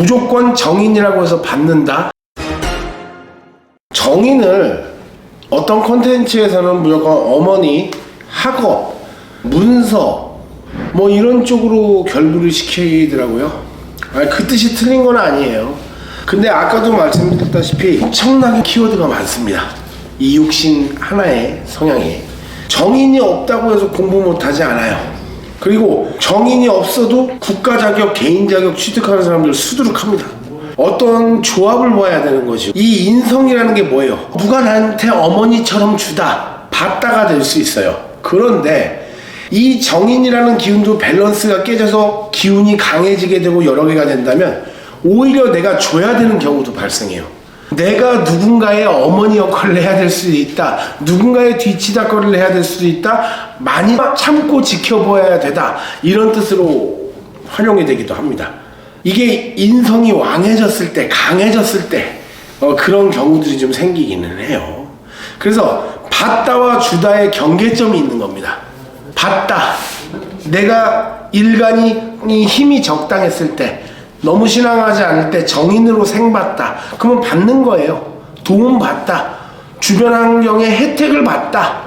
무조건 정인이라고 해서 받는다. 정인을 어떤 콘텐츠에서는 무조건 어머니, 학업, 문서 뭐 이런 쪽으로 결부를 시키더라고요. 그 뜻이 틀린 건 아니에요. 근데 아까도 말씀드렸다시피 엄청나게 키워드가 많습니다. 이 육신 하나의 성향에 정인이 없다고 해서 공부 못하지 않아요. 그리고 정인이 없어도 국가 자격, 개인 자격 취득하는 사람들 수두룩합니다. 어떤 조합을 봐야 되는 거죠. 이 인성이라는 게 뭐예요? 누가 나한테 어머니처럼 주다, 받다가 될 수 있어요. 그런데 이 정인이라는 기운도 밸런스가 깨져서 기운이 강해지게 되고 여러 개가 된다면 오히려 내가 줘야 되는 경우도 발생해요. 내가 누군가의 어머니 역할을 해야 될 수도 있다. 누군가의 뒤치다거리를 해야 될 수도 있다. 많이 참고 지켜보아야 되다. 이런 뜻으로 활용이 되기도 합니다. 이게 인성이 왕해졌을 때, 강해졌을 때 그런 경우들이 좀 생기기는 해요. 그래서 받다와 주다의 경계점이 있는 겁니다. 받다. 내가 일간이 힘이 적당했을 때, 너무 신앙하지 않을 때 정인으로 생받다. 그러면 받는 거예요. 도움 받다. 주변 환경의 혜택을 받다.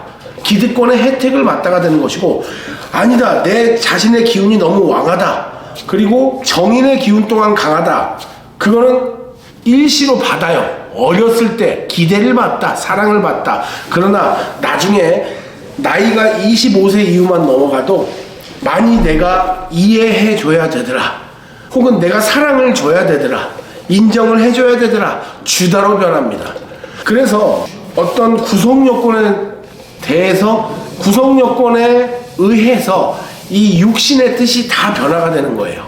기득권의 혜택을 받다가 되는 것이고, 아니다. 내 자신의 기운이 너무 왕하다. 그리고 정인의 기운 또한 강하다. 그거는 일시로 받아요. 어렸을 때 기대를 받다. 사랑을 받다. 그러나 나중에 나이가 25세 이후만 넘어가도 많이 내가 이해해 줘야 되더라. 혹은 내가 사랑을 줘야 되더라. 인정을 해줘야 되더라. 주다로 변합니다. 그래서 어떤 구성 요건에 대해서 구성 요건에 의해서 이 육신의 뜻이 다 변화가 되는 거예요.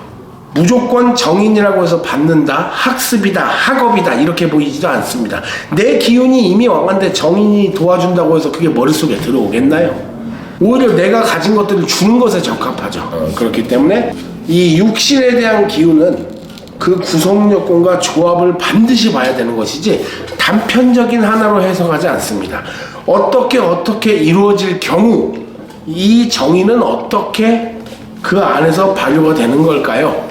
무조건 정인이라고 해서 받는다, 학습이다, 학업이다 이렇게 보이지도 않습니다. 내 기운이 이미 왕한데 정인이 도와준다고 해서 그게 머릿속에 들어오겠나요? 오히려 내가 가진 것들을 주는 것에 적합하죠. 그렇기 때문에 이 육신에 대한 기운은 그 구성 요건과 조합을 반드시 봐야 되는 것이지 단편적인 하나로 해석하지 않습니다. 어떻게 이루어질 경우 이 정의는 어떻게 그 안에서 발효가 되는 걸까요?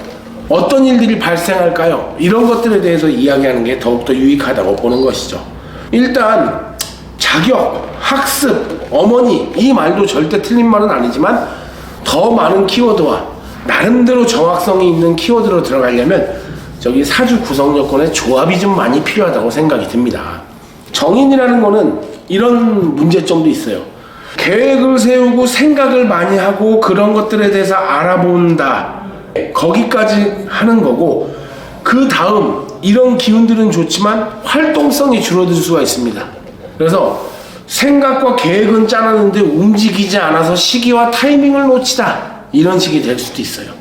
어떤 일들이 발생할까요? 이런 것들에 대해서 이야기하는 게 더욱더 유익하다고 보는 것이죠. 일단 자격, 학습, 어머니 이 말도 절대 틀린 말은 아니지만 더 많은 키워드와 나름대로 정확성이 있는 키워드로 들어가려면 저기 사주 구성 요건의 조합이 좀 많이 필요하다고 생각이 듭니다. 정인이라는 거는 이런 문제점도 있어요. 계획을 세우고 생각을 많이 하고 그런 것들에 대해서 알아본다. 거기까지 하는 거고 그 다음 이런 기운들은 좋지만 활동성이 줄어들 수가 있습니다. 그래서 생각과 계획은 짜놨는데 움직이지 않아서 시기와 타이밍을 놓치다. 이런 식이 될 수도 있어요.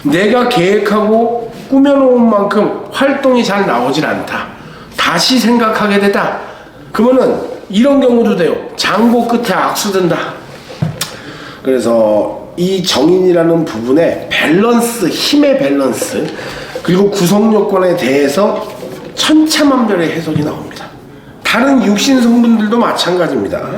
내가 계획하고 꾸며놓은 만큼 활동이 잘 나오질 않다. 다시 생각하게 되다. 그러면은 이런 경우도 돼요. 장고 끝에 악수든다. 그래서 이 정인이라는 부분의 밸런스, 힘의 밸런스, 그리고 구성 요건에 대해서 천차만별의 해석이 나옵니다. 다른 육신 성분들도 마찬가지입니다.